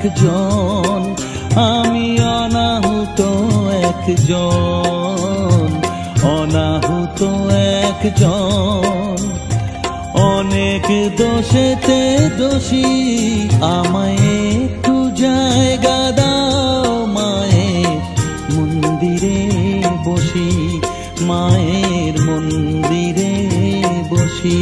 একজন, আমি অনাহুত একজন, অনাহুত একজন। অনেক দোষেতে দোষী, আমায় একটু জায়গা দাও মায়ের মন্দিরে বসি, মায়ের মন্দিরে বসি।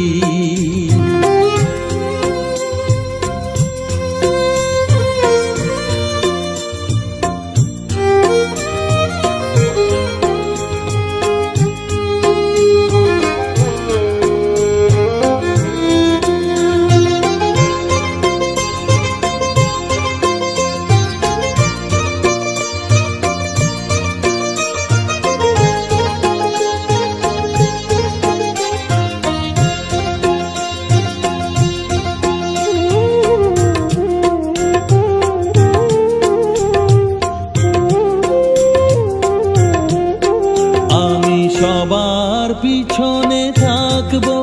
সবার পিছনে থাকবো,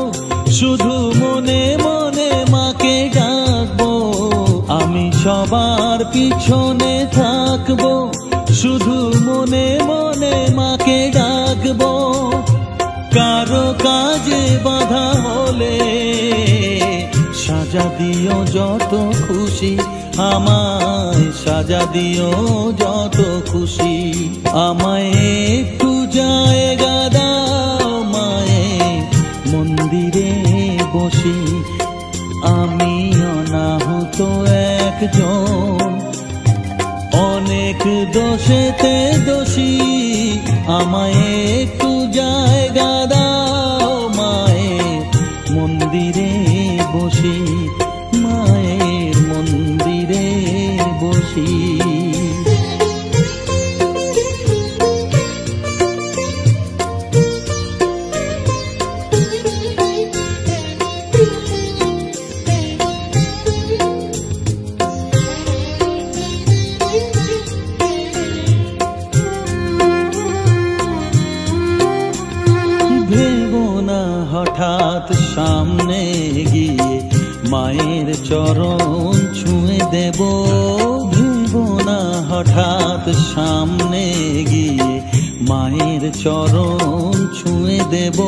শুধু মনে মনে মাকে ডাকবো। আমি সবার পিছনে থাকবো, শুধু মনে মনে মাকে ডাকবো। কারো কাজে বাধা হলে সাজা দিও যত খুশি, আমায় সাজা দিও যত খুশি। আমায় একটু জায়গা দাও মায়ের মন্দিরে বসি, আমি অনাহুত একজন, অনেক দোষেতে দোষী। আমায় একটু জায়গা দাও মায়ের মন্দিরে বসি, মায়ের মন্দিরে বসি। হঠাৎ সামনে গিয়ে মায়ের চরণ ছুঁয়ে দেব, ভেবো না হঠাৎ সামনে গিয়ে মায়ের চরণ ছুঁয়ে দেব।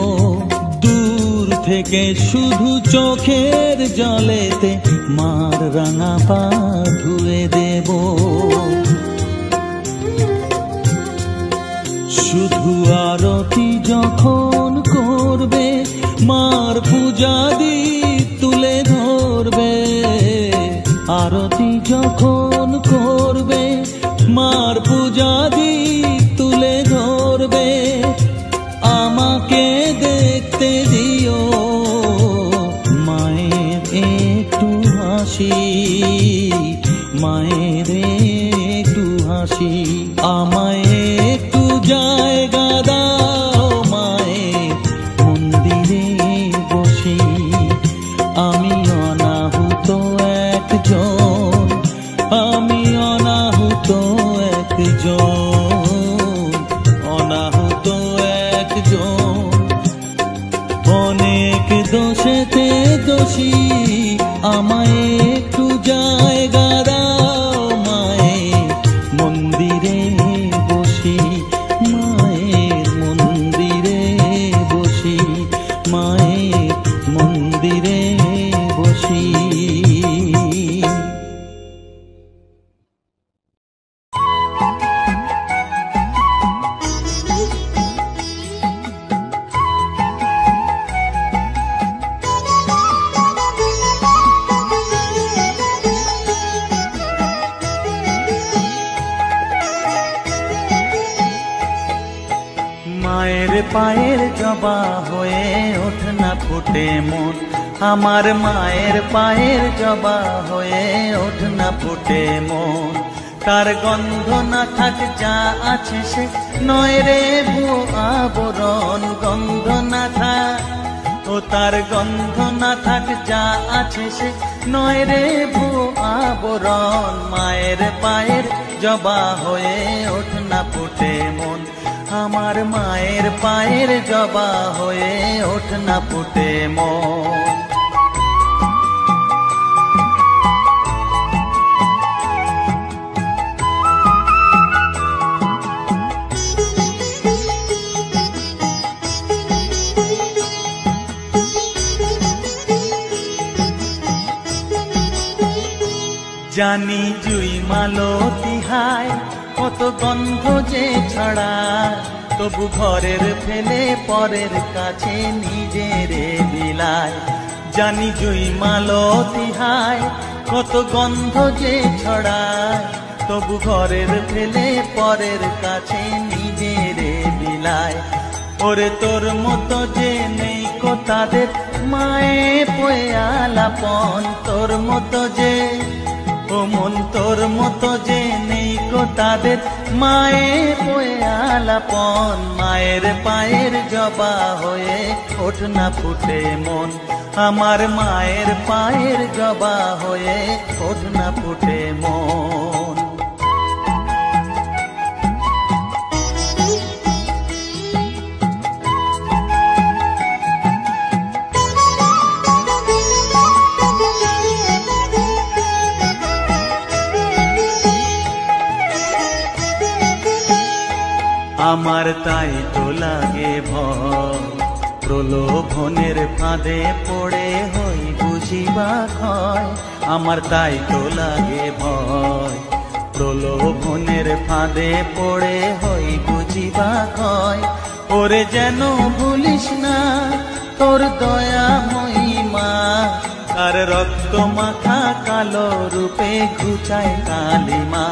দূর থেকে শুধু চোখের জলেতে মার রাঙা পা ধুয়ে দেব। শুধু আরতি যখন করবে, মার পূজা দীপ তুলে ধরবে। আরতি যখন করবে, মার পূজা দীপ তুলে ধরবে। আমাকে দেখতে দিও মায়ের একটু হাসি, মায়ের একটু হাসি। আমায় একটু জায়গা দাও মায়ের মন্দিরে বসি, আমি অনাহুত একজন, আমি অনাহুত একজন, অনাহুত একজন। অনেক দোষেতে দোষী, আমায় একটু জায়গা দাও মায়ের মন্দিরে বসি, মায়ের মন্দিরে বসি, মায়ের মন্দিরে বসি। মায়ের পায়ের জবা হয়ে ওঠ না ফুটে মন, আমার মায়ের পায়ের জবা হয়ে ওঠ না ফুটে মন। তার গন্ধ না থাক যা আছে সে নয় রে ভুয়ো আবরণ, গন্ধ না থাক ও তার গন্ধ না থাক যা আছে সে নয় রে ভুয়ো আবরণ। মায়ের পায়ের জবা হয়ে ওঠ না ফুটে মন, আমার মায়ের পায়ের জবা হয়ে ওঠ না ফুটে মন। জানি জুই মালতী হায় কত গন্ধ যে ছড়ায়, তবু ঘরের ফেলে পরের কাছে নিজেরে বিলায়। জানি জুই মালতী হায় কত গন্ধ যে ছড়ায়, তবু ঘরের ফেলে পরের কাছে নিজেরে বিলায়। ওরে তোর মতো যে নেই কো তাদের মায়ে পয়ে আলাপন, তোর মতো যে ও মন তোর মতো যে নেই কো তাদের মায়ে পয়ে আলাপন। মায়ের পায়ের জবা হয়ে ওঠ না ফুটে মন, আমার মায়ের পায়ের জবা হয়ে ওঠ না ফুটে মন। আমার তাই তো লাগে ভয়, প্রলোভনের ফাঁদে পড়ে হই বুঝিবা ক্ষয়। আমার তাই তো লাগে ভয়, প্রলোভনের ফাঁদে পড়ে হই বুঝিবা ক্ষয়। ওরে যেন ভুলিস না তোর দয়া মহিমা, আর রক্ত মাখা কালো রূপে ঘুচায় কালিমা।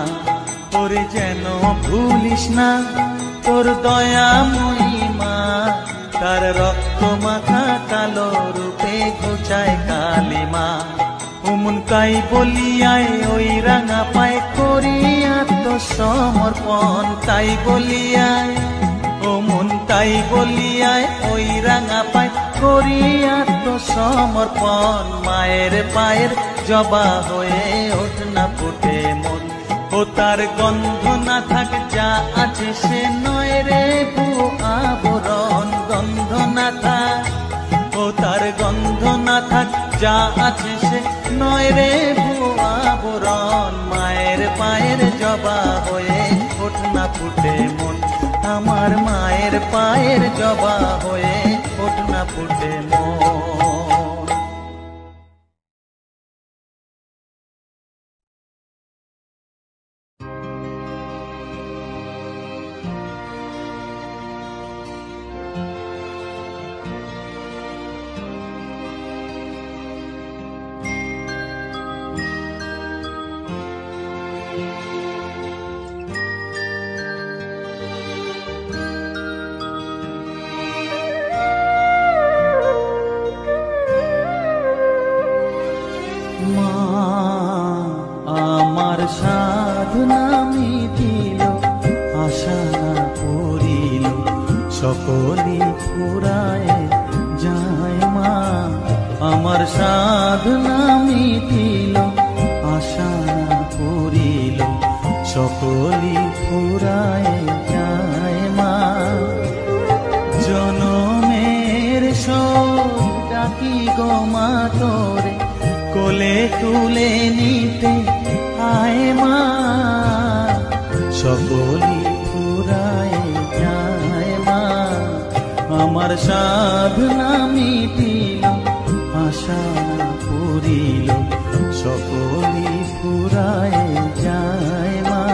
ওরে যেন ভুলিস না তোর দয়া মহিমা, তার রক্ত মাখা কালো রূপে ঘুচায় কালিমা। উমন তাই বলিয়ায় ওই রাঙা পায় করি আত্মসমর্পণ, তাই বলিয়ায় ও মন তাই বলিয়ায় ওই রাঙা পায় করি আত্মসমর্পণ। মায়ের পায়ের জবা হয়ে ওঠ না ফুটে মন, ও তার গন্ধ না থাক যা আছে সে নয় রে ভুয়ো আবরণ। গন্ধ না থাক ও তার গন্ধ না থাক যা আছে সে নয় রে ভুয়ো আবরণ। মায়ের পায়ের জবা হয়ে ওঠ না ফুটে মন, আমার মায়ের পায়ের জবা হয়ে ওঠ না ফুটে মন। সাধনা মিটিল আশা না করিল সকলি ফুরায় যায় মা। আমার সাধনা মিটিল আশা না করিল সকলি ফুরায় যায় মা। জনমের শোক ডাকি গো মা তোরে কোলে তুলে নিতে আয় মা। সকলি ফুরায় যায় মা, আমার সাধনা মিটিল আশা পুরিল সকলি ফুরায় যায় মা।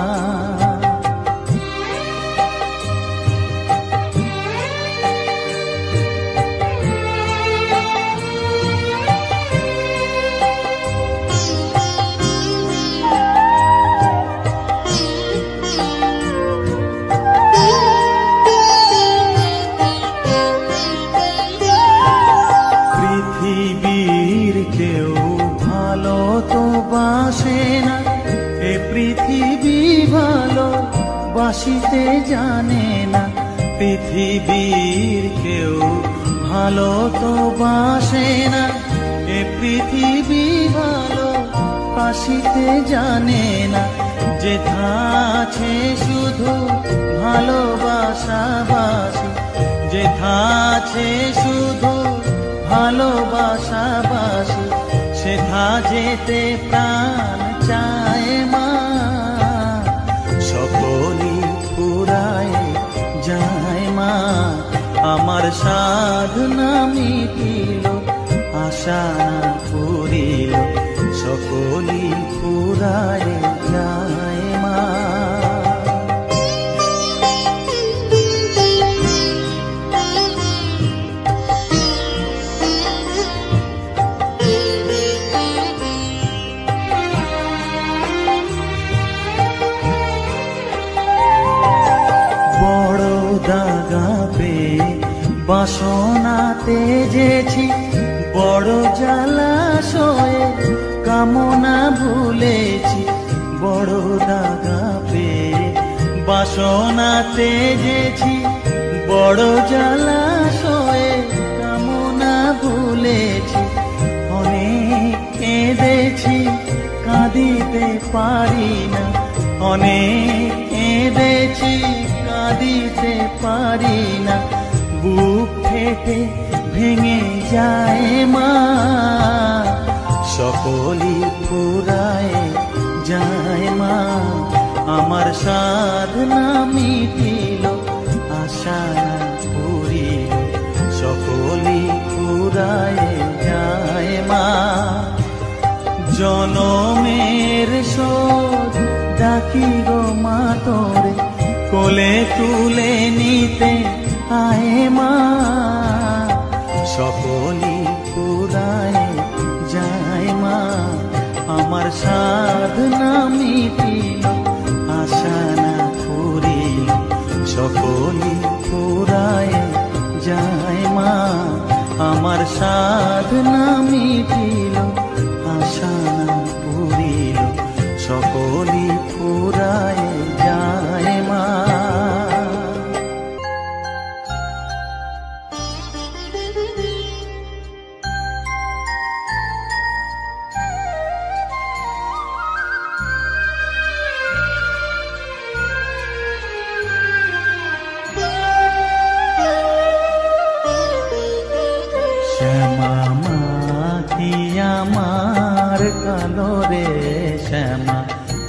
বাসিতে জানে না পৃথিবীর কেউ ভালো তো বাসে না, এ পৃথিবী ভালো বাসিতে জানে না। যেথা আছে শুধু ভালোবাসাবাসি, যেথা আছে শুধু ভালোবাসাবাসি, সেথা যেতে প্রাণ চায় মা। সকলি ফুরায় যায় মা, আমার সাধনা মিটিল আশা পুরিল সকলি ফুরায় ফুরায় যায় মা। বড় দাগা পেয়ে বাসনা তেজেছি, বড় জলাশয়ে কামনা ভুলেছি। বড় দাগা পেয়ে বাসনা তেজেছি, বড় জলাশয়ে কামনা ভুলেছি। অনেক কেঁদেছি কাঁদিতে পারি না, অনেক কেঁদেছি কাঁদিতে পারি না। বুক ফেটে ভেঙে যায় মা, সকলই ফুরায় যায় মা। আমার সাধনা মিটিল, আশা পুরিল, সকলই ফুরায় যায় মা। জনমের শোধ ডাকি গো মা তোরে, কোলে তুলে নিতে আয় মা। সকলই ফুরায় যায় মা, আমার সাধনা মিটিল, আশা না পুরিল, সকলই ফুরায় যায় মা। আমার সাধনা মিটিল, আশা না পুরিল, সকলই ফুরায় যায় মা। শ্যামা মা কি আমার কালো রে, শ্যামা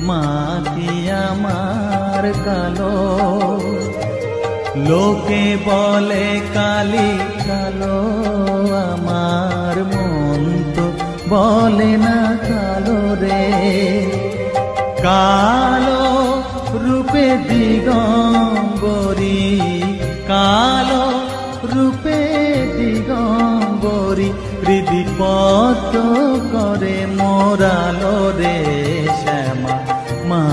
মা কি আমার কালো। লোকে বলে কালি কালো, আমার মন তো বলে না কালো রে। কালো রূপে দিগম্বরী, কালো রূপে দিগম্বরী, হৃদি পদ্ম করে মোরালো রে। শ্যামা মা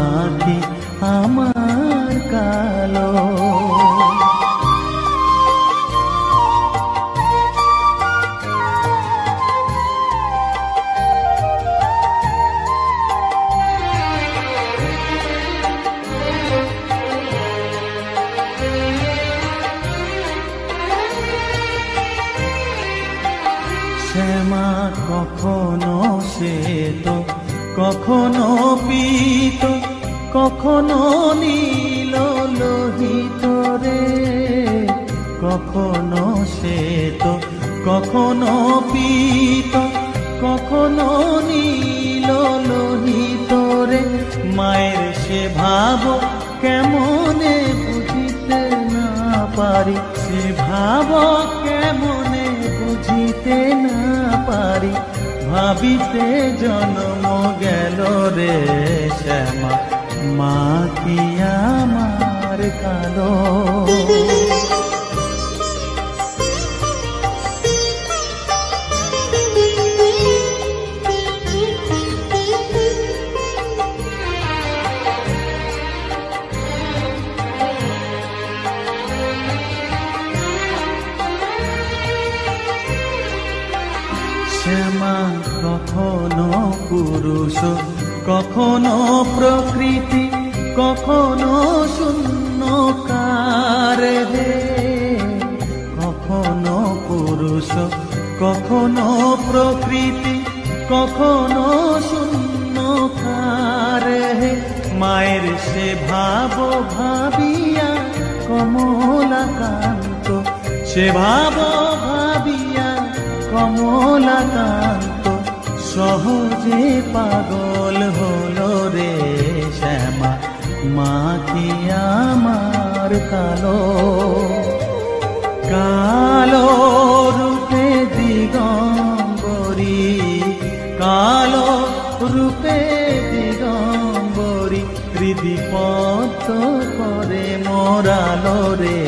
কি আমার কালো। শ্যামা কখনো শ্বেত, কখনো পীত, কখনো নীল লোহিত রে। কখনো শ্বেত, কখনো পীত, কখনো নীল লোহিত রে। মায়ের সে ভাব কেমনে বুঝিতে না পারি, সে ভাব কেমনে বুঝিতে না পারি। ভাবিতে জন্ম গেল রে, শ্যামা মা কি আমার কালো। শ্যামা কখনো পুরুষ, কখনো প্রকৃতি, কখনো শূন্যকার হে। কখনো পুরুষ, কখনো প্রকৃতি, কখনো শূন্যকার হে। মায়ের সে ভাব ভাবিয়া কমলাকান্ত, সে ভাব ভাবিয়া কমলাকান্ত, সহজে পাগল হলো রে। শ্যামা মা কি আমার কালো। কালো রূপে দিগম্বরী, কালো রূপে দিগম্বরী, পদ্ম করে মোরালো রে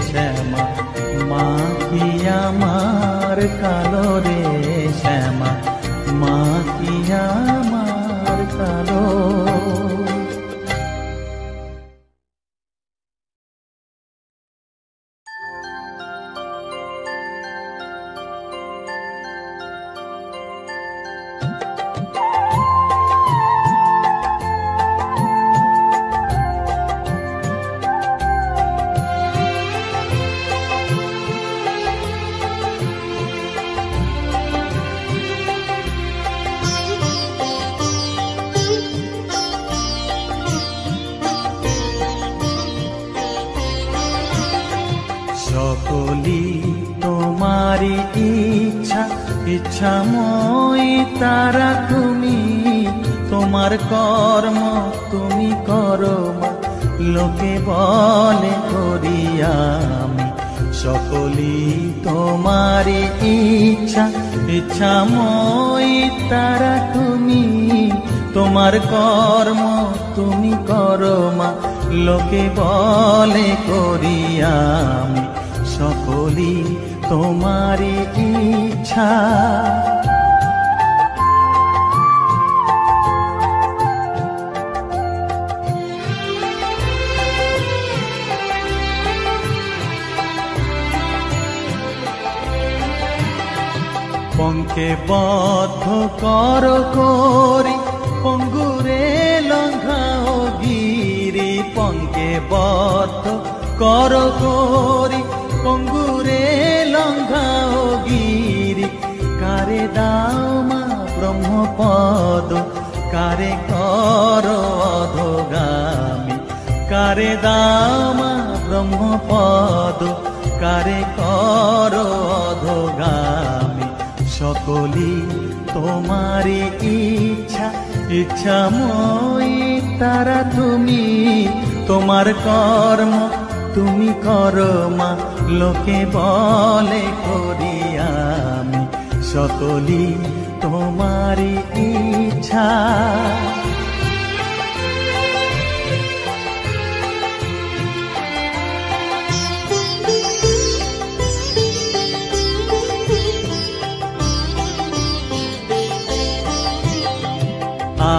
শ্যামা, মা কি আমার কালো রে শ্যামা, মা কি আমার কালো। সকলি তোমারি ইচ্ছা, ইচ্ছাময়ী তারা তুমি, তোমার কর্ম তুমি করো মা, লোকে বলে করি আমি। সকলি তোমারি ইচ্ছা, ইচ্ছাময়ী তারা তুমি, তোমার কর্ম তুমি করো মা, লোকে বলে করি আমি। সকলি তোমারি ইচ্ছা। পঙ্কে বদ্ধ কর করি, পঙ্গুরে লঙ্ঘাও গিরি। পঙ্কে বদ্ধ কর করি, পঙ্গুরে লঙ্ঘাও গিরি। কারে দাও মা ব্রহ্মপদ, কারে কর অধোগামী। কারে দাও মা ব্রহ্মপদ, কারে কর অধোগামী। সকলি তোমারি ইচ্ছা, ইচ্ছাময়ী তারা তুমি, তোমার কর্ম তুমি করো মা, লোকে বলে করি আমি। সকলি তোমারি ইচ্ছা।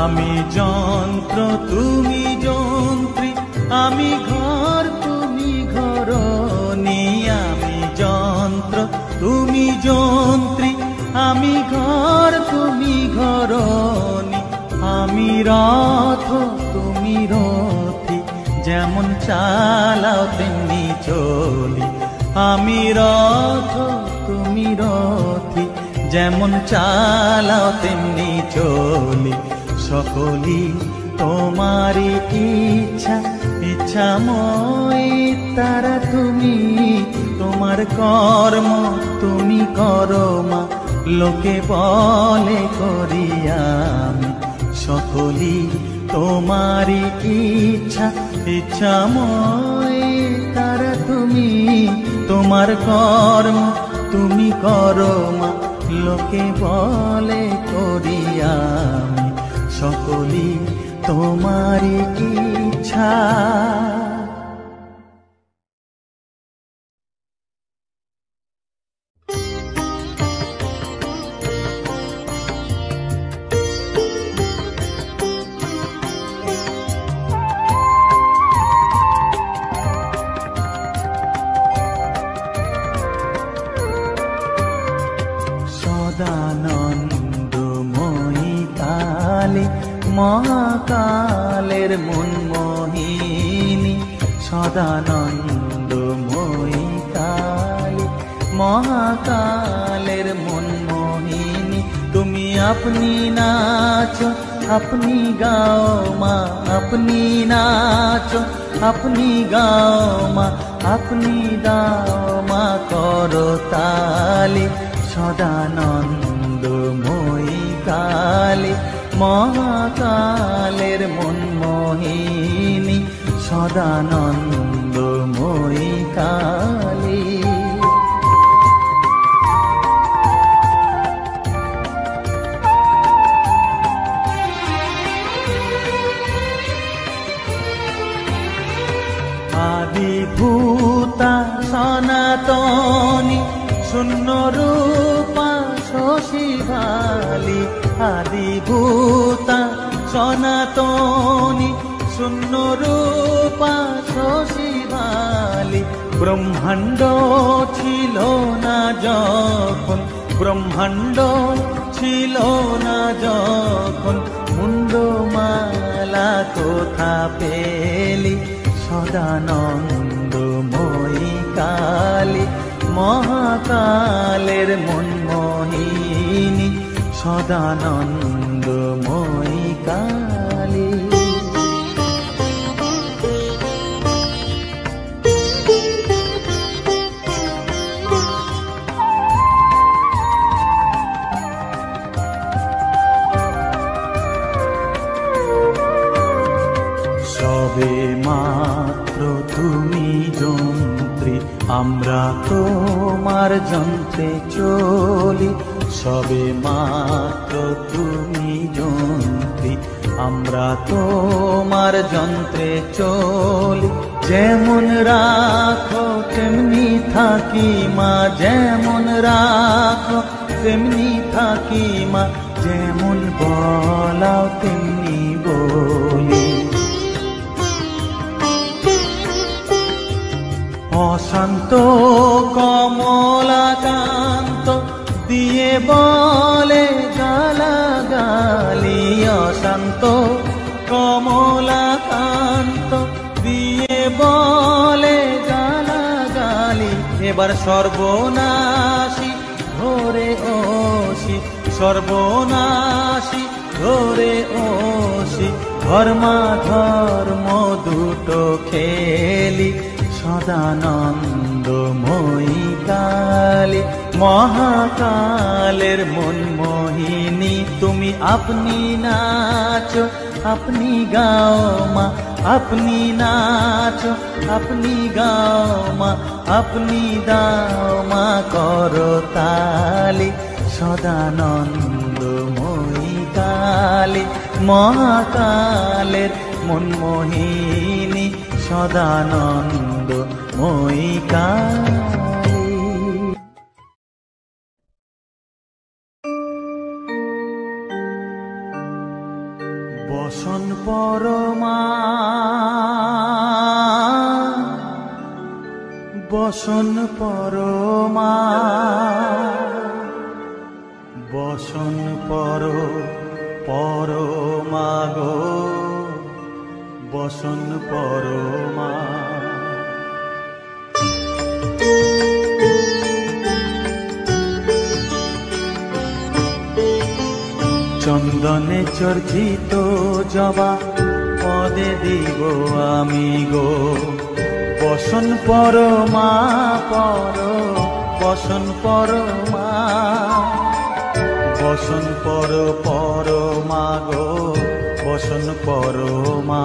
আমি যন্ত্র তুমি যন্ত্রী, আমি ঘর তুমি ঘরণী। আমি যন্ত্র তুমি যন্ত্রী, আমি ঘর তুমি ঘরণী। আমি রথ তুমি রথী, যেমন চালাও তেমনি চলি। আমি রথ তুমি রথী, যেমন চালাও তেমনি চলি। সকলি তোমারি ইচ্ছা, ইচ্ছাময়ী তারা তুমি, তোমার কর্ম তুমি করো মা, লোকে বলে করি আমি। সকলি তোমারি ইচ্ছা, ইচ্ছাময়ী তারা তুমি, তোমার কর্ম তুমি করো মা, লোকে বলে করি আমি। সকলি তোমারি ইচ্ছা। সদানন্দময়ী কালী, মহাকালের মনমোহিনী। সদানন্দময়ী কালী, মহাকালের মনমোহিনী। তুমি আপনি নাচো, আপনি গাও মা, আপনি নাচো, আপনি গাও মা, আপনি দাও মা করো তালি। সদানন্দময়ী কালী, মহাকালের মনমোহিনী। সদানন্দময়ী কালী। ভূতা সনাতনী শূন্য রূপা শশী ভালি আদি ভূতা সনাতনী শূন্য রূপা শশী ভালি ব্রহ্মাণ্ড ছিল না যখন ব্রহ্মাণ্ড ছিল না যখন মুন্ডমালা কোথা পেলি সদানন্দময়ী কালী মহাকালের মনমোহিনী সদানন্দময়ী কালী সবে মাত্র তুমি যন্ত্রী আমরা তোমার যন্ত্রে চলি সবে মাত্র তুমি যন্ত্রী আমরা তোমার যন্ত্রে চলি যেমন রাখো তেমনি থাকি মা যেমন রাখো তেমনি থাকি মা যেমন বলাও তেমনি বলি অশান্ত কমলাকান্ত দিয়ে বলে গালাগালি অশান্ত কমলাকান্ত দিয়ে বলে গালাগালি এবার সর্বনাশী ধরে ওসি সর্বনাশী ধরে ওসি ধর্মা ধর্ম দুটো খেলি সদানন্দময়ী কালী মহাকালের মনমোহিনী তুমি আপনি নাচো আপনি গাও মা আপনি নাচো আপনি গাও মা আপনি দাও মা করতালি সদানন্দময়ী কালী মহাকালের মনমোহিনী সদানন্দময়ী কালী বসন পরমা বসন পরমা বসন পরমা গো বসন পরমা চন্দনে চর্চিত জবা পদে দিব আমি গো বসন পরমা বসন পরমা বসন পরমা গো বসন পরমা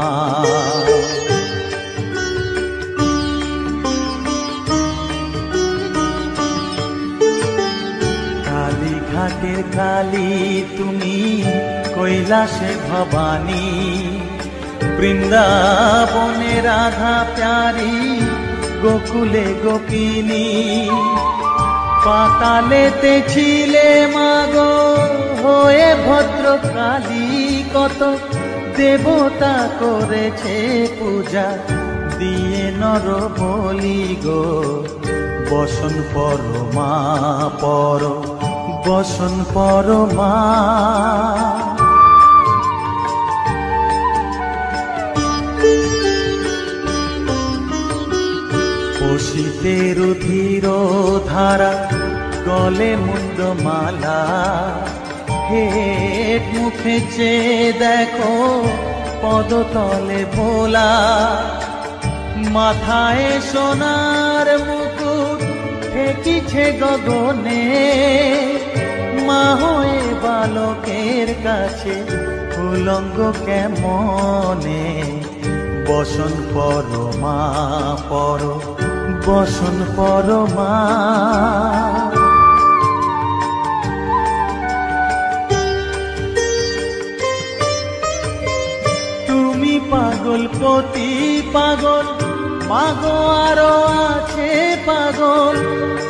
কালীঘাটের কালী তুমি কৈলাসে ভবানী বৃন্দাবনে রাধা প্যারি গোকুলে গোপিনী পাতালেতে ছিলে মাগো হয়ে ভদ্রকালী কত দেবতা করেছে পূজা দিয়ে নর বলি গো বসন পরমা বসন পরমা পশিতে রুধির ধারা গলে মুন্ডমালা হেট মুখে চেয়ে দেখো পদতলে ভোলা মাথায় সোনার মুকুট ঠেকিছে গগনে মা হয়ে বালকের কাছে উলঙ্গ কেমনে বসন পরমা বসন পরমা তুমি পাগল পতি পাগল মাগো আরো আছে পাগল,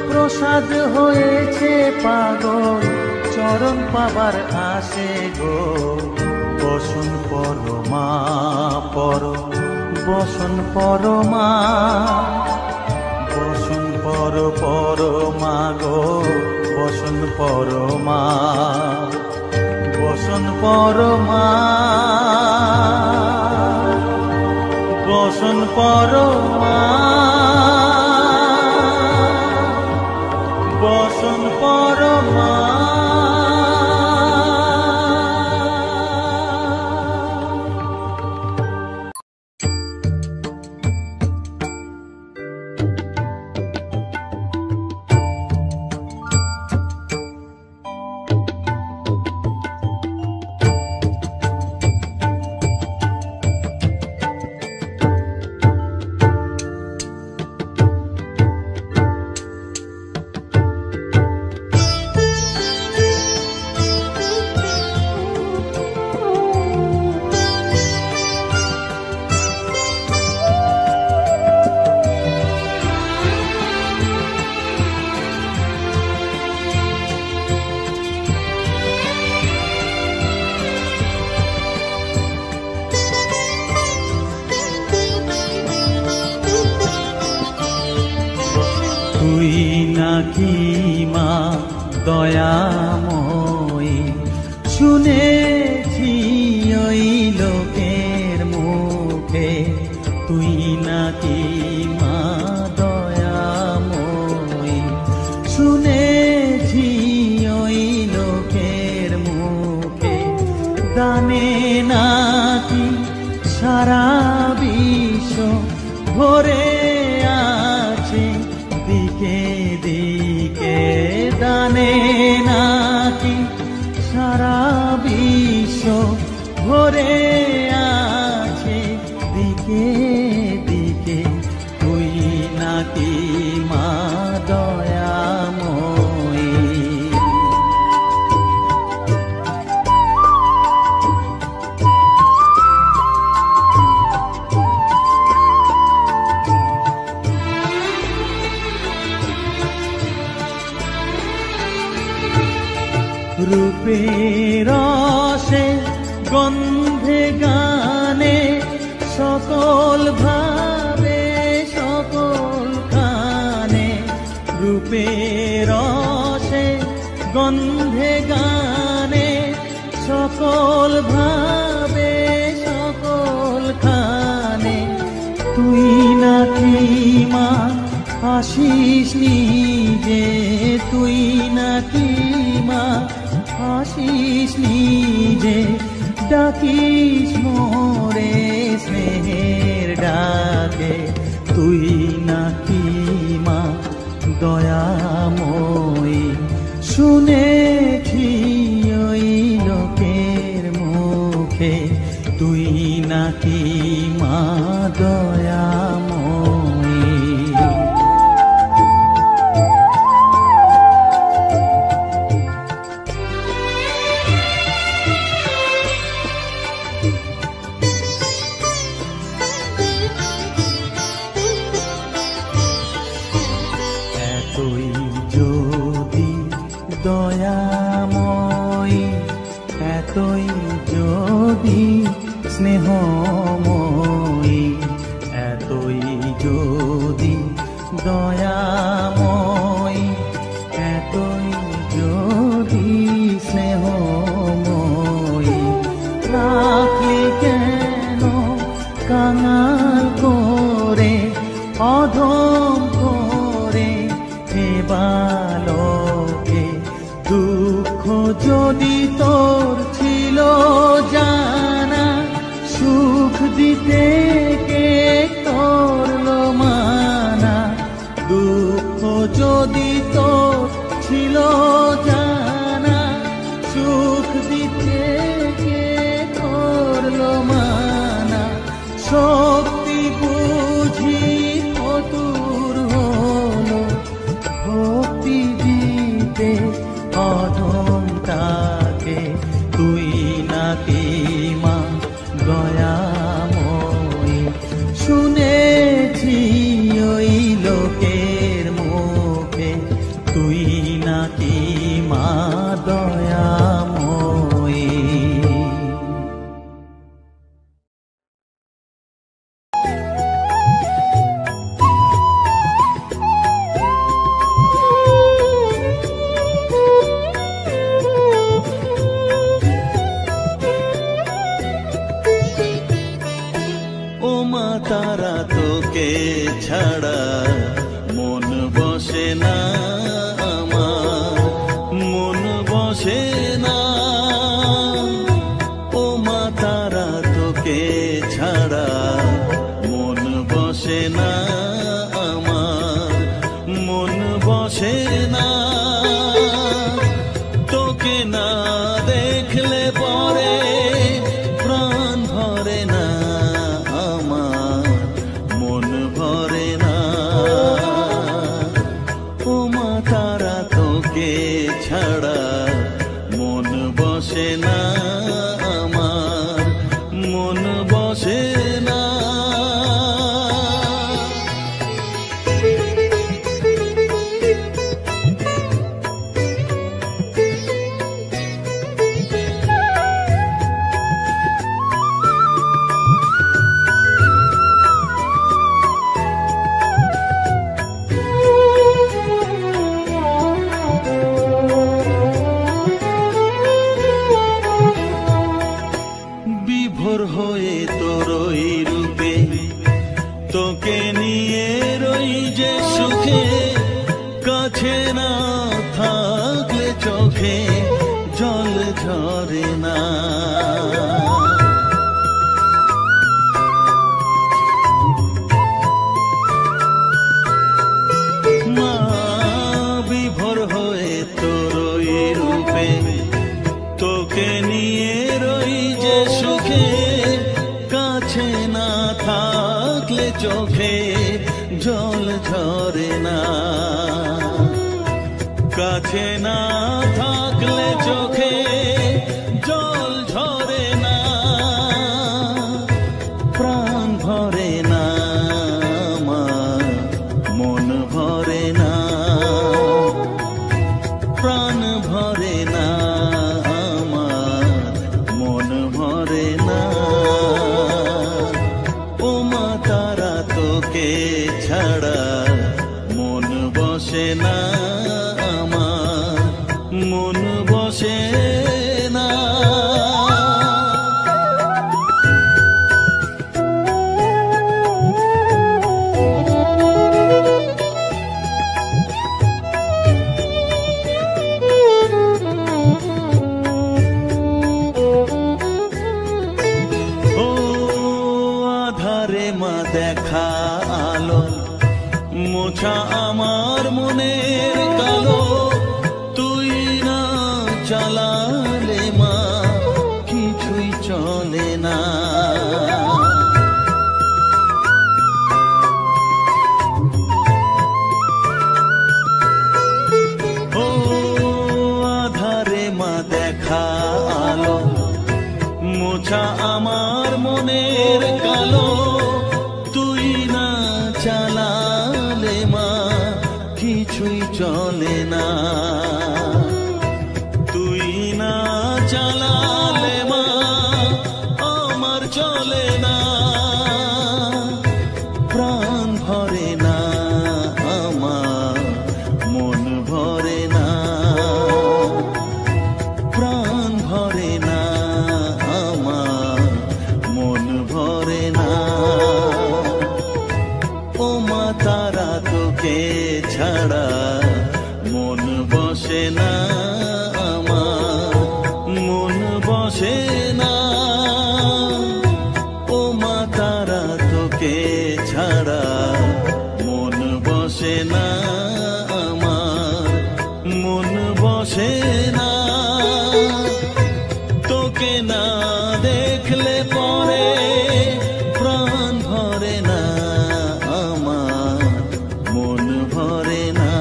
প্রসাদ হয়েছে পাগল, চরণ পাবার আসে গো। বসন পরমা পর, বসন পরমা, বসন পর পরমা গো, বসন পরমা, বসন পরমা, বসন পরমা, বসন পরমা। তুই নাকি মা দয়াময়ী, শুনেছি ওই লোকের মুখে, তুই নাকি মা দয়াময়ী, শুনেছি ওই লোকের মুখে, দানে নাকি সারা বিশ্ব ভরে আছে দিকে দিকে, দানে নাকি সারা বিশ্ব ভরে আছে দিকে দিকে, তুই নাকি মা দয়াময়ী। রূপের রসে গন্ধে গানে সকল ভাবে সকল খানে, রূপের রসে গন্ধে গানে সকল ভাবে সকল খানে, তুই নাকি মা আসিস নিজে, তুই নাকি মা আসিস নিজে, ডাকিস মোরে স্নেহের ডাকে, তুই নাকি মা দয়াময়ী, শুনেছি ওই লোকের মুখে, তুই নাকি মা দয়াময়ী। এতই যদি দয়াময়ী, এতই যদি স্নেহময়ী, এতই যদি দয়াময়ী, এতই যদি স্নেহময়ী, রাখলি কেন কাঙাল করে অধম করে হে বালকে, দুঃখ যদি তোর ছিল জানা, সুখ দিতে কে করলো মানা, দুঃখ যদি তোর ছিল জানা, সুখ দিতে কে করলো মানা, শক্তি বুঝি কতুর হলো ভক্তি দিতে অধম তাকে, তুই নাকি মা দয়াময়ী, শুনেছি দেখলে পরে প্রাণ ভরে না আমার, মন ভরে না। ও মা তারা তোকে ছাড়া মন বসে না আমার, মন বসে না। বিভোর হয়ে তোর ওই রূপে তোকে নিয়ে রই যে সুখে, কাছে না থাকলে চোখে জল ঝরে না। মা বিভোর হয়ে তোর ওই রূপে তোকে নিয়ে রই যে সুখে, কাছে না থাকলে চোখে জল ঝরে না। কাছে না থাকলে চোখে জল ঝরে না, প্রাণ ভরে না আমার, মন ভরে না, প্রাণ ভরে না আমার, মন ভরে না। ও মা তারা তোকে ছাড়া মন বসে না আমার, মন বসে না। ও আধারে মা দেখা আলো, মোছা আমার মনের কালো, তুই না চালালে মা কিছুই চলে না। ও আধারে মা দেখা আলো, মোছা আমার মনের কালো, তুই না চালালে মা কিছুই চলে না। তুই না চালালে মা আমার চলে না, প্রাণ ভরে না আমার, মন ভরে না, প্রাণ ভরে না আমার, মন ভরে না। ও মা তারা তোকে ছাড়া মন বসে না আমার, মন বসে না। ও মা তারা তোকে ছাড়া মন বসে না আমার, মন বসে না। তোকে না দেখলে পরে প্রাণ ভরে না আমার, মন ভরে না।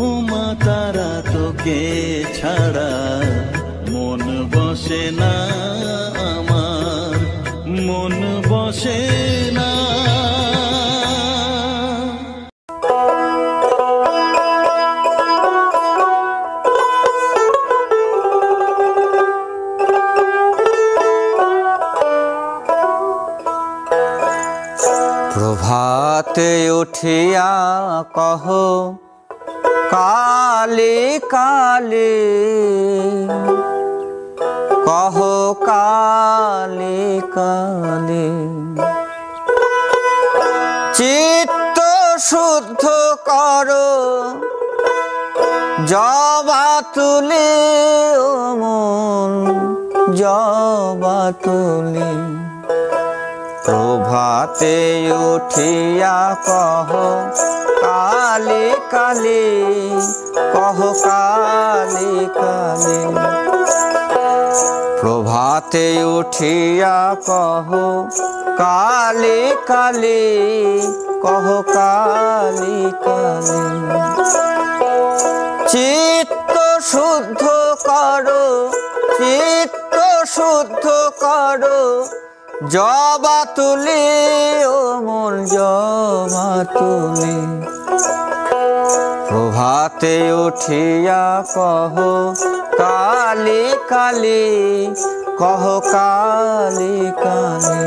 ও মা তারা তোকে ছাড়া মন বসে না আমার, মন বসে না। প্রভাতে উঠিয়া কহ কালে কালে, কহ কালে কালে, চিত্ত শুদ্ধ করো জবা তুলে, ও মন জবা তুলে। প্রভাতে উঠিয়া কহ কালে কালে, কহ কালে কালি কালি প্রভাতে উঠিয়া কহ কালি কালি কহ কালি কালি চিত্ত শুদ্ধ করো চিত্ত শুদ্ধ করো জবা তুলি ও মন জবা তুলি প্রভাতে উঠিয়া কহ কালি কালি কহ কালি কালি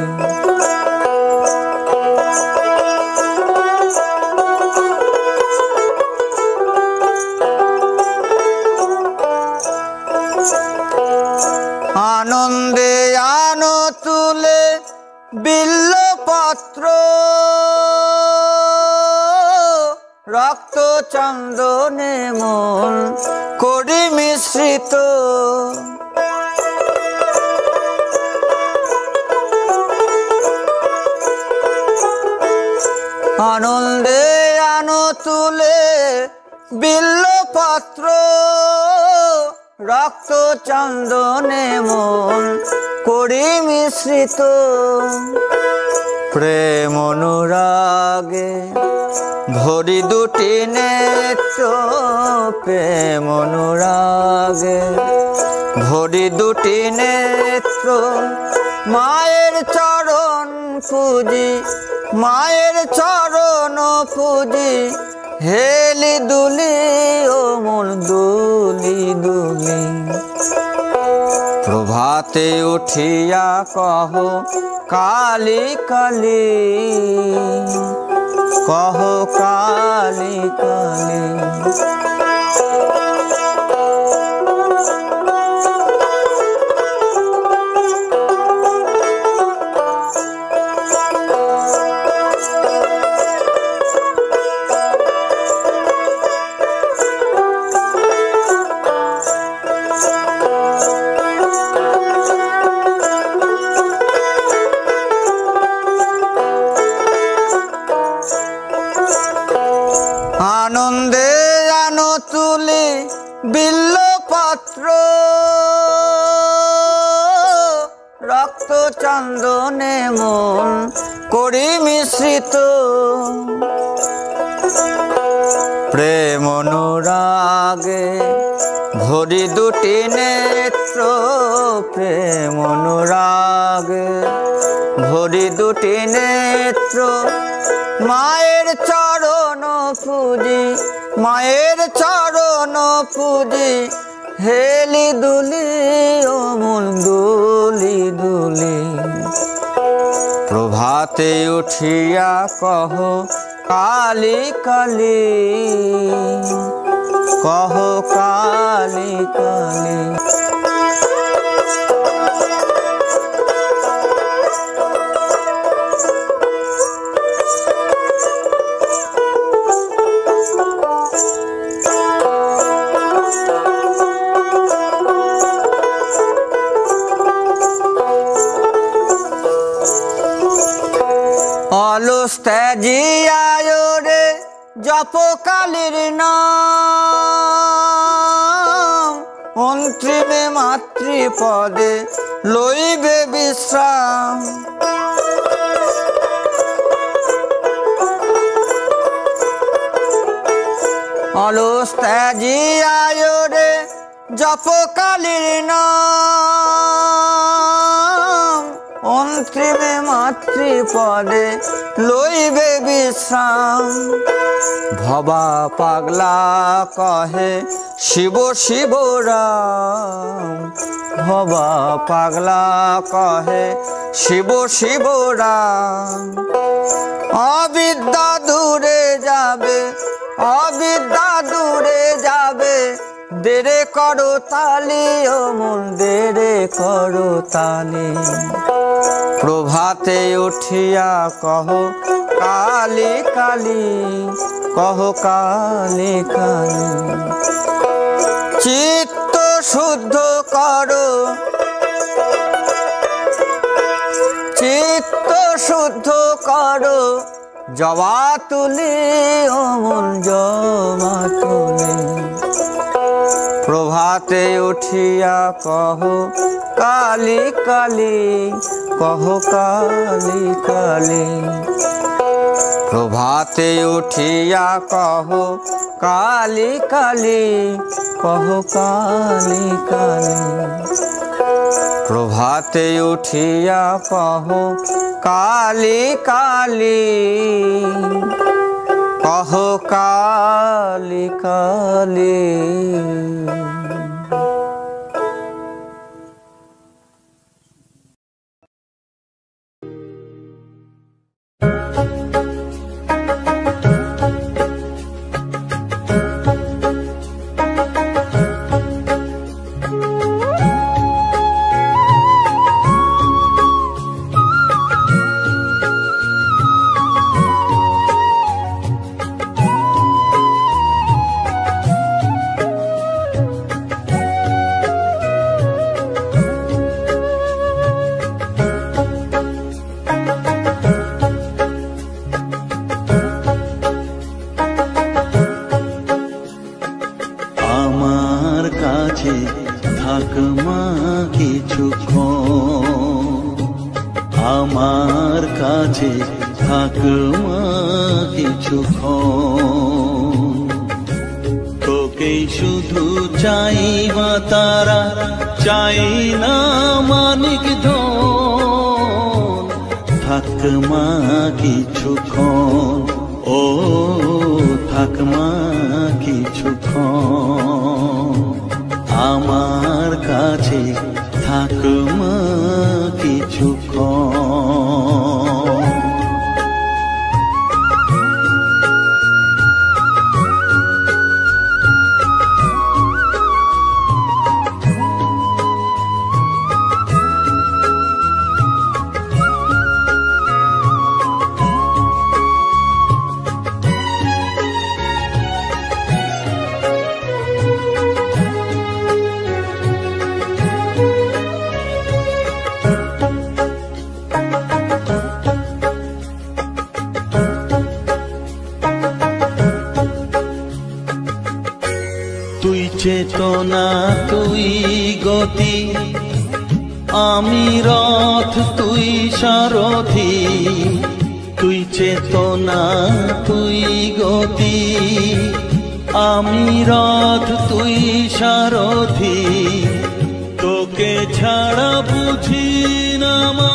আনন্দে আনো তুলে বিল্লপত্র রক্ত চন্দনে মন করি মিশ্রিত আনন্দে আনো তুলে বিল্লপত্র রক্ত চন্দনে মন করি মিশ্রিত প্রেম অনুরাগে ভরি দুটি নেত্র প্রেম অনুরাগে ভরি দুটি নেত্র মায়ের চরণ পুজি মায়ের চরণ পুজি হেলি দুলি ও মন দুলি দুলি প্রভাতে উঠিয়া কহ কালি কালি কহ কালি কালি আনন্দে আনো তুলি বিল্লপত্র রক্ত চন্দনে মন করি মিশ্রিত প্রেম অনুরাগে ভরি দুটি নেত্র প্রেম অনুরাগে ভরি দুটি নেত্র মায়ের চরণ পুজি মায়ের চরণ পুজি হেলি দুলি ও মন দুলি দুলি প্রভাতে উঠিয়া কহ কালি কালি কহ কালি কালি অলস ত্যাজিয়ায় রে জপ কালীর নাম অন্তিমে মাতৃপদে লইবে বিশ্রাম অলস ত্যাজিয়ায় রে জপ কালীর নাম অন্তিমে মাতৃপদে লইবে বিশ্রাম ভবা পাগলা কহে শিব শিব রাম ভবা পাগলা কহে শিব শিব রাম অবিদ্যা দূরে যাবে অবিদ্যা দূরে যাবে দেরে করো তালি ও মন দেরে করো তালি প্রভাতে উঠিয়া কহ কালি কালি কহ কালি কালি চিত্ত শুদ্ধ করো চিত্ত শুদ্ধ করো জবা তুলি ও মন জবা তুলি প্রভাতে উঠিয়া কহ কালী কালী, কহ কালী কালী। প্রভাতে উঠিয়া কহ কালী কালী, কহ কালী কালী। প্রভাতে উঠিয়া কহ কালী কালী, কহ কালী কালী। থাক মা কিছুক্ষণ, আমার কাছে থাক মা কিছুক্ষণ। তোকেই শুধু চাই মা তারা, চাই না মানিক ধন। থাক মা কিছুক্ষণ, ও থাক মা কিছুক্ষণ, আমার কাছে থাক মা কিছুক্ষণ। তুই চেতনা তুই গতি, আমি রথ তুই সারথি। তুই চেতনা তুই গতি, আমি রথ তুই সারথি। তোকে ছাড়া বুঝি না মা,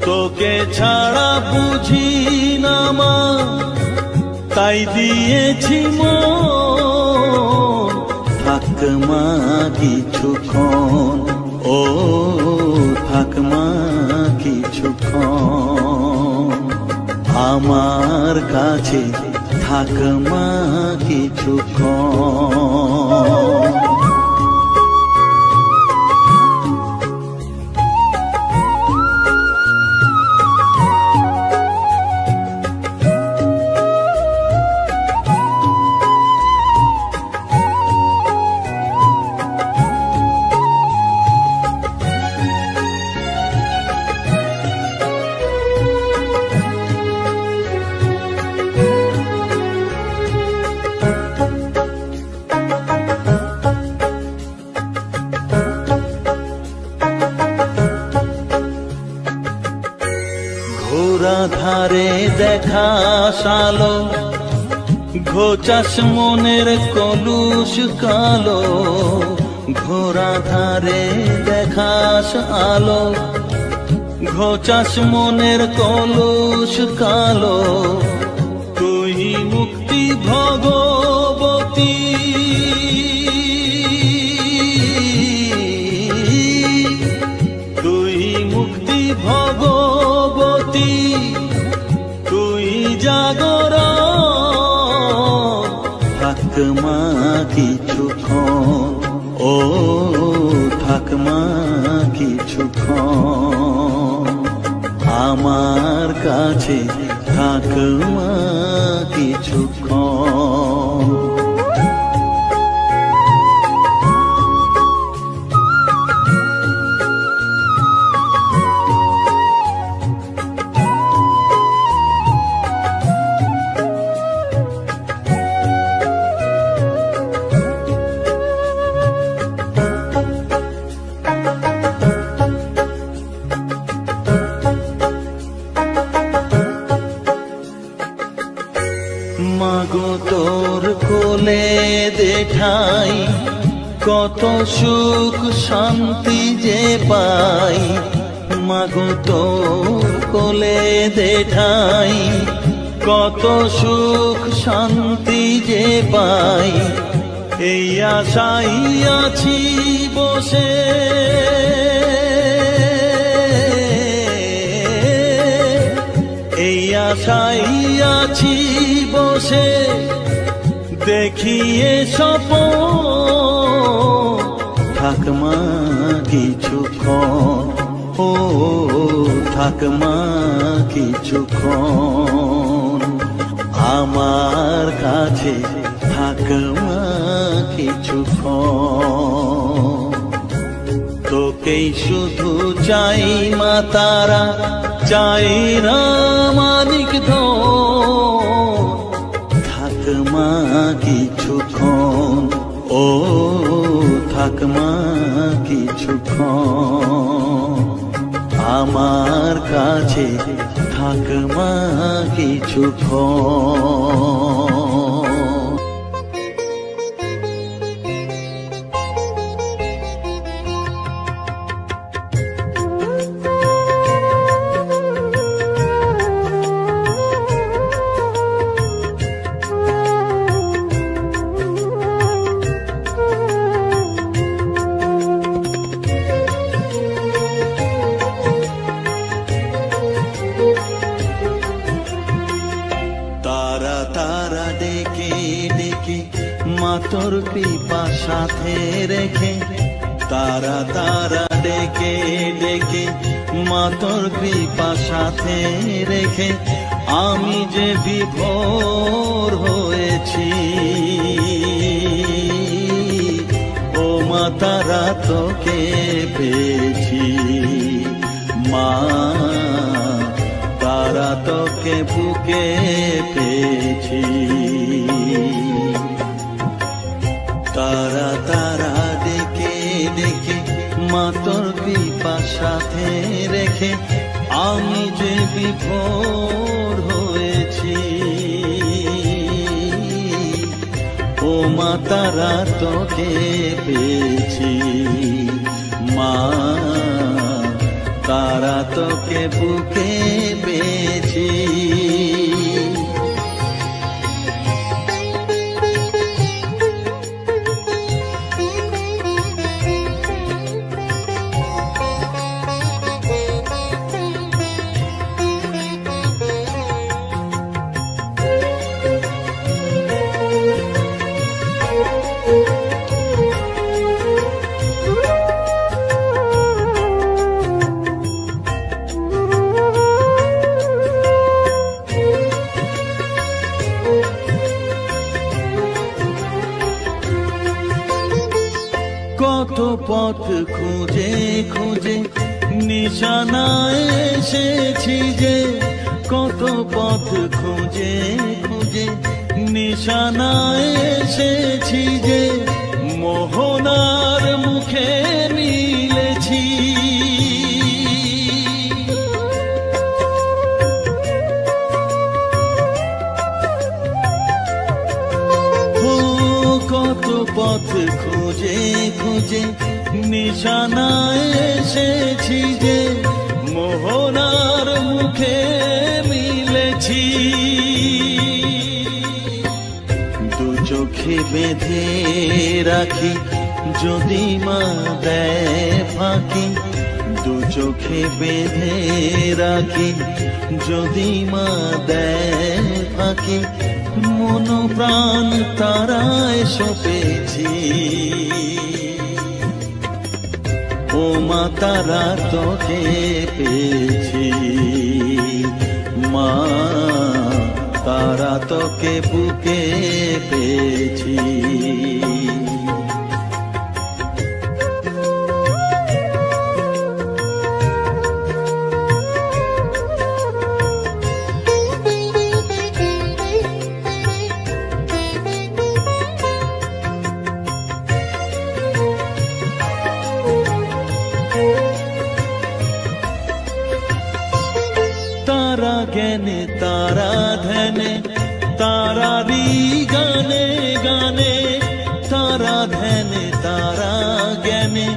তোকে ছাড়া বুঝি না মা, তাই দিয়েছি মন। থাক মা কিছুক্ষণ, ও থাক মা কিছুক্ষণ, আমার কাছে থাক মা কিছুক্ষণ। ঘোরা ধারে দেখা সালো, ঘোচাস মনের কলুষ কালো। ঘোরা ধারে দেখাস আলো, ঘোচাস মনের কলুষ কালো। তুই মুক্তি ভগবতী, তুই মুক্তি ভগবতী, তুই জাগরণ। থাক মা কিছুক্ষণ, ও থাক মা কিছুক্ষণ, আমার কাছে থাক মা কিছুক্ষণ। মাগো তোর কোলে দেঠাই কত সুখ শান্তি যে পাই, মাগো তোর কোলে দেঠাই কত সুখ শান্তি যে পাই। এই আশাই আছি বসে, এই আশাই আছি বসে, দেখিয়ে স্বপন থাকমা কিছুক্ষণ, ও থাকমা কিছুক্ষণ আমার কাছে, থাকমা কিছুক্ষণ। তোকেই শুধু চাই মা তারা, চাই না মানিক ধন, থাকমা কিছুক্ষণ, ও থাকমা কিছুক্ষণ আমার কাছে, থাকমা কিছুক্ষণ। তারা তারা ডেকে ডেকে মা তোর কৃপা সাথে রেখে, তারা তারা ডেকে ডেকে মা তোর কৃপা সাথে রেখে, আমি যে বিভোর হয়েছি, ও মা তারা তোকে পেয়েছি, মা তারা তোকে বুকে পেয়েছি। তারা তারা ডেকে ডেকে মা তোর কৃপা সাথে রেখে, আমি যে বিভোর হয়েছি, ও মা তারা তোকে পেয়েছি, মা তারা তোকে বুকে পেয়েছি। কত পথ খুঁজে খুঁজে নিশানায় এসেছি যে, কত পথ খুঁজে খুঁজে নিশানায় এসেছি যে, মোহনার মুখে মিলেছি। কত পথ খুঁজে খুঁজে নিশানায় এসেছি যে, মোহনার মুখে মিলেছি। দু চোখে বেঁধে রাখি যদি মা দেয় ফাঁকি, দু চোখে বেঁধে রাখি যদি মা দেয় ফাঁকি, মন প্রাণ তারায় সপেছি, ও মা তারা তোকে পেয়েছি, মা তারা তোকে বুকে পেয়েছি। তারা জ্ঞানে তারা ধ্যানে তারা তারারি গানে গানে, তারা ধ্যানে তারা জ্ঞানে,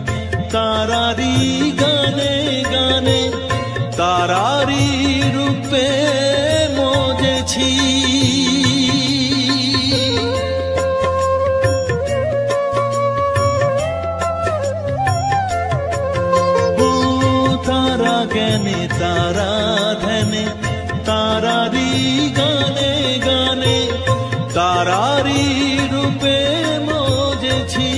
তারারি গানে গানে, তারারি রূপে মজেছি। ও তারা জ্ঞানে তারা ধ্যানে, তারারি গানে গানে, তারারি রূপে মজেছি।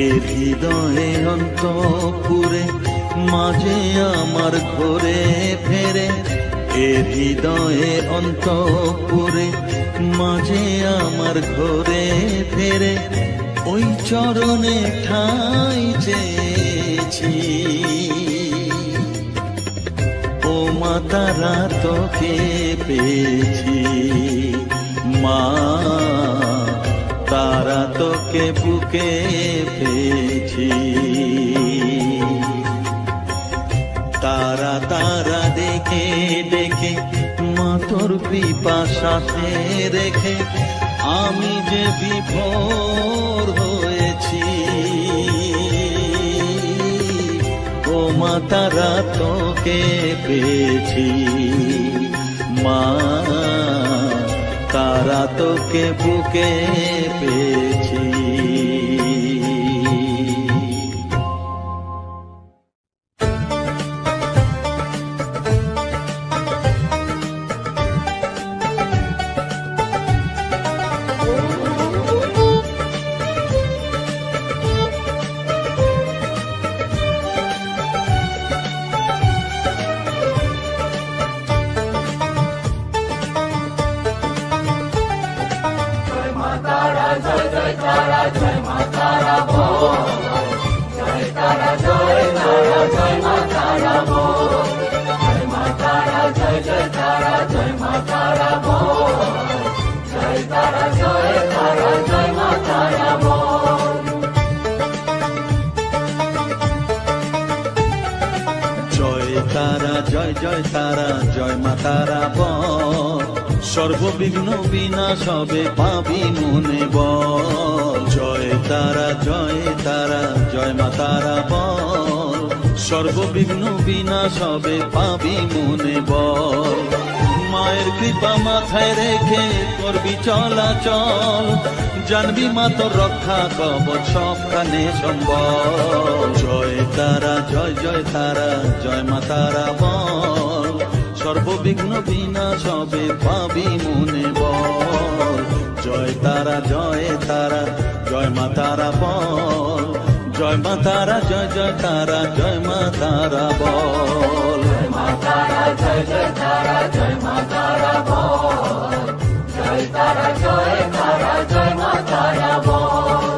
এ হৃদয়ে অন্তপুরে মাঝে আমার ঘরে ফেরে, এ হৃদয়ে অন্তপুরে মাঝে আমার ঘরে ফেরে, ওই চরণে ঠাঁই চেয়েছি। ও মা তারা তোকে পেয়েছি, মা তারা তোকে বুকে পেয়েছি। তারা তারা ডেকে ডেকে মা তোর কৃপা সাথে রেখে আমি যে বিভোর হয়েছি। ও মা তারা তোকে পেয়েছি, মা তারা তোকে বুকে পেয়েছি। জয় জয় তারা জয় মা তারা বল, সর্ববিঘ্ন বিনাশ হবে পাবি মনে বল। জয় তারা জয় মা তারা বল, সর্ববিঘ্ন বিনাশ হবে পাবি মনে বল। মায়ের কৃপা মাথায় রেখে করবি চলাচল, জানবি মা তোর রক্ষা কবচ সবখানে সম্বল। জয় তারা জয় মা তারা বল, সর্ববিঘ্ন বিনাশ হবে পাবি মনে বল। জয় তারা জয় মা তারা বল, জয় মা তারা জয় তারা জয় মা তারা বল। জয় মা তারা জয় মা তারা বল, জয় তারা জয় মা তারা বল।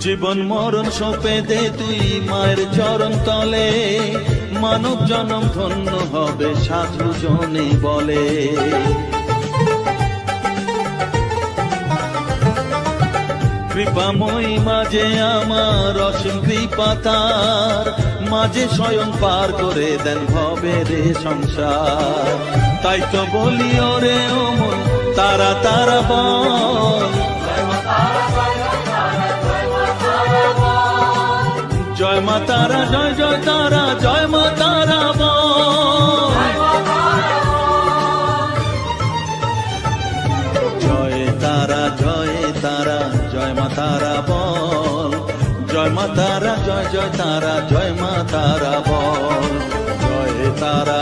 জীবন মরণ সঁপে দে তুই মায়ের চরণ তলে, মানব জনম ধন্য হবে সাধু জনে বলে। কৃপাময়ী মাঝে আমার অসীম কৃপা তার, মাঝে স্বয়ং পার করে দেন ভবের সংসার। তাই তো বলি ওরে ও মন তারা তারা বল, জয় মা তারা জয় তারা জয় মা তারা বল। জয় তারা জয় মা তারা বল, জয় মা তারা জয় তারা জয় মা তারা বল। জয় তারা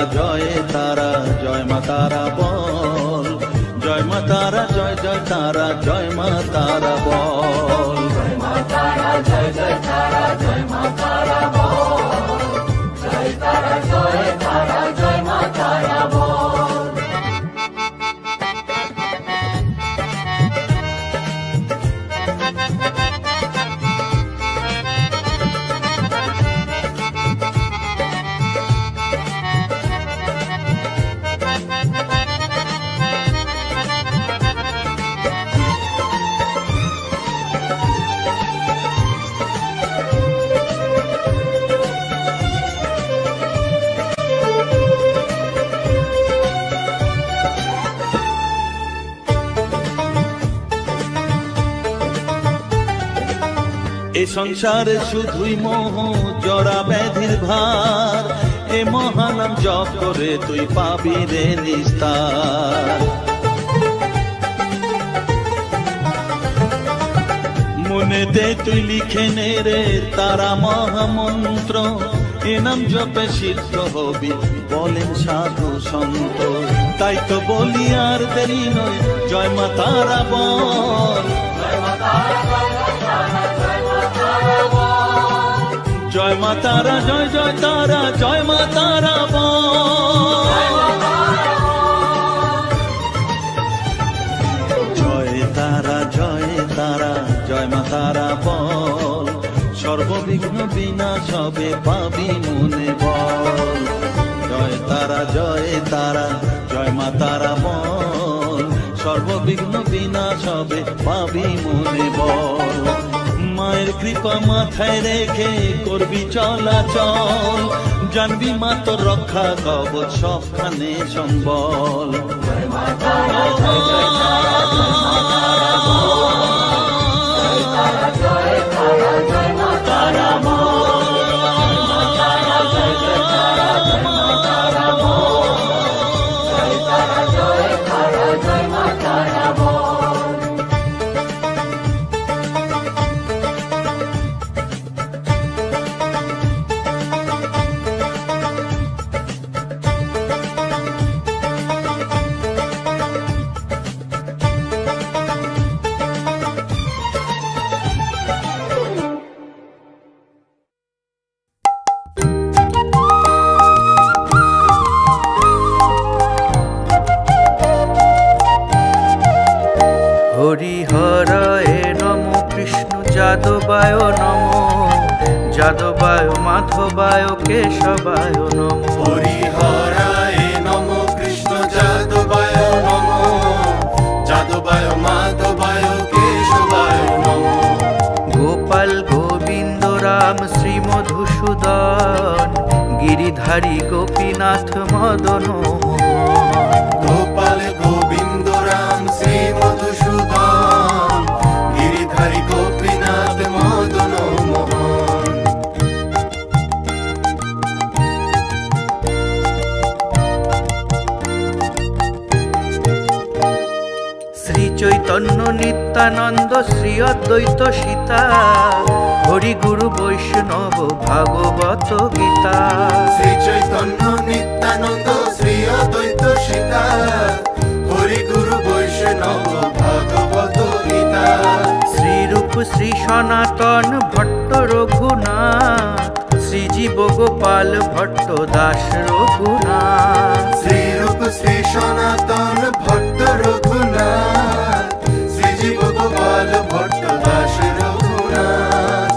জয় মা তারা বল, জয় মা তারা জয় তারা জয় মা তারা বল। জয় মা তারা এ সংসারে শুধুই মোহ জড়া ব্যাধির ভার, এ মহানাম জপ করে তুই পাবি রে নিস্তার। মনে দে তুই লিখে নে রে তারা মহামন্ত্র, এ নাম জপে সিদ্ধ হবি বলেন সাধু সন্ত। তাই তো বলি আর দেরি নয়, জয় মা তারা বল, জয় মা তারা, জয় জয় তারা, জয় মা তারা বল, জয় তারা, জয় তারা, জয় মা তারা বল, সর্ববিঘ্ন বিনাশ হবে পাবি মনে বল। জয় তারা, জয় তারা, জয় মা তারা বল, সর্ববিঘ্ন বিনাশ হবে পাবি মনে বল। মায়ের কৃপা মাথায় রেখে করবি চলাচল, জানবি মা তোর রক্ষা কবচ সবখানে সম্বল। হরিহরায় নম, কৃষ্ণ যাদবায় নম, যাদবায় মাধবায় কেশবায় নম। হরিহরায় নম, কৃষ্ণ যাদবায় নম, যাদবায় মাধবায় কেশবায় নম। গোপাল গোবিন্দ রাম শ্রী মধুসূদন, গিরিধারী গোপীনাথ মদন মোহন। গোপাল গোবিন্দ রাম শ্রী মধুসূদন, গিরিধারী গোপীনাথ মদন মোহন। শ্রী চৈতন্য নিত্যানন্দ শ্রী অদ্বৈত সীতা, হরি গুরু বৈষ্ণব ভাগবত গীতা। শ্রী চৈতন্য নিত্যানন্দ শ্রী অদ্বৈত সীতা, হরি গুরু বৈষ্ণব ভাগবত গীতা। শ্রীরূপ শ্রী সনাতন ভট্ট রঘুনাথ, শ্রীজীব গোপাল ভট্ট দাস রঘুনাথ। শ্রীরূপ শ্রী সনাতন ভট্ট রঘুনাথ, শ্রীজীব গোপাল ভট্ট দাস রঘুনাথ।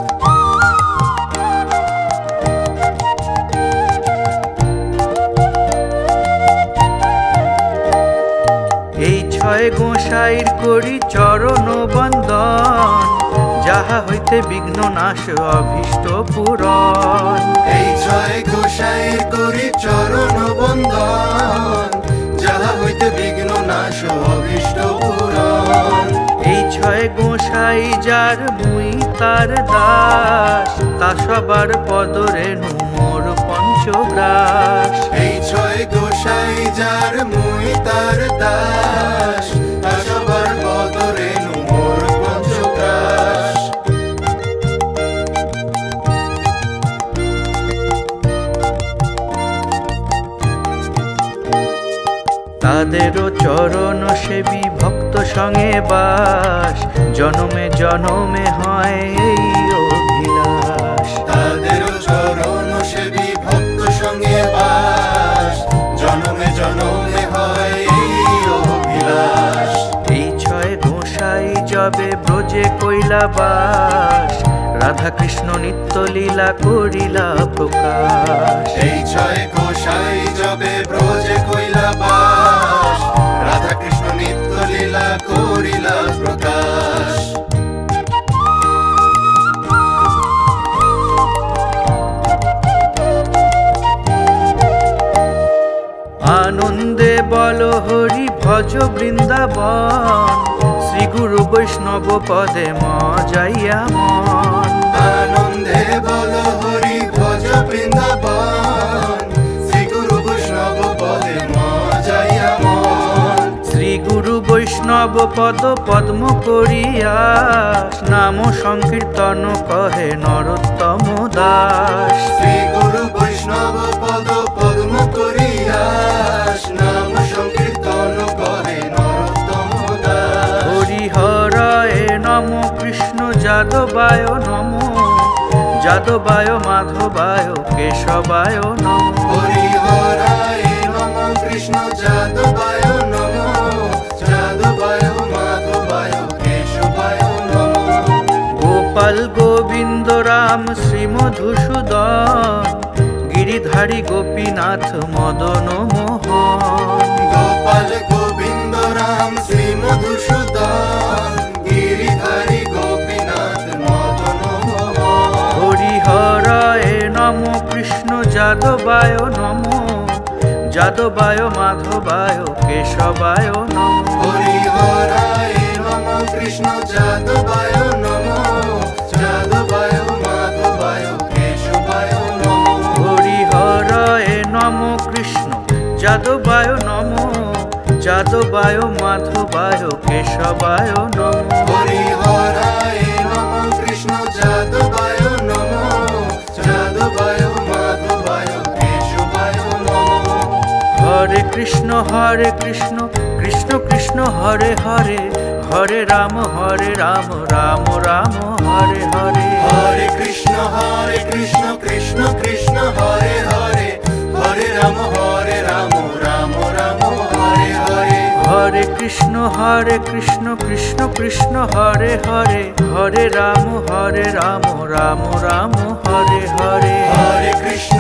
এই ছয় গোসাইর করি চরণ বন্দন, যাহা হইতে বিঘ্ন নাশ অভীষ্ট পূরণ। এই ছয় গোসাইর করি চরণ বন্দন, যাহা হইতে বিঘ্ন নাশ অভীষ্ট পূরণ। এই ছয় গোসাই যার মুই তার দাস, তা সবার পদরেণু মোর পঞ্চগ্রাস। এই ছয় গোসাই যার মুই তার দাস, তা সবার পদরেণু মোর পঞ্চগ্রাস। তাদেরও চরণ সেবী ভক্ত সঙ্গে বাস, জনমে জনমে হয় এই ব্রজে কইলা বাস, রাধা কৃষ্ণ নিত্য লীলা করিলা প্রকাশ। এই ছয় গোসাই যবে ব্রজে কইলা বাস, রাধা কৃষ্ণ নিত্য লীলা করিলা প্রকাশ। আনন্দে বল হরি ভজ বৃন্দাবন, শ্রী গুরু বৈষ্ণব পদে মজাইয়া মন। আনন্দে বল হরি ভজ বৃন্দাবন, শ্রী গুরু বৈষ্ণব পদে মজাইয়া মন। শ্রী গুরু বৈষ্ণব পদ পদ্ম করিয়া, নাম সংকীর্তন কহে নরোত্তম দাস। শ্রী গুরু বৈষ্ণব পদ পদ্ম করিয়া, নাম সংকীর্তন কহে নরোত্তম দাস। হরিহরায় নম কৃষ্ণ যাদবায় নম, যাদবায় মাধবায় কেশবায় নম। হরিহরায় নম কৃষ্ণ যাদবায় নম, যাদবায় মাধবায় কেশবায় নম। গোপাল গোবিন্দ রাম শ্রী মধুসূদন, গিরিধারী গোপীনাথ মদন মোহন। গোপাল গোবিন্দ রাম শ্রী মধুসূদন, গিরিধারী গোপীনাথ মদন মোহন। হরিহরায় নম কৃষ্ণ যাদবায় নম, যাদবায় মাধবায় কেশবায় নম। হরিহরায় নম কৃষ্ণ যাদবায় নম, যাদবায় মাধবায় কেশবায় নম। হরিহরায় নম কৃষ্ণ যাদবায় নম, যাদবায় মাধবায় কেশবায় নম। হরিহরায় নম কৃষ্ণ যাদবায় নম, যাদবায় মাধবায় কেশবায় নম। হরে কৃষ্ণ কৃষ্ণ কৃষ্ণ হরে হরে, হরে রাম রাম রাম হরে হরে। হরে কৃষ্ণ কৃষ্ণ কৃষ্ণ হরে হরে, হরে রাম রাম রাম হরে হরে। হরে কৃষ্ণ কৃষ্ণ কৃষ্ণ হরে হরে, হরে রাম রাম রাম হরে হরে। হরে কৃষ্ণ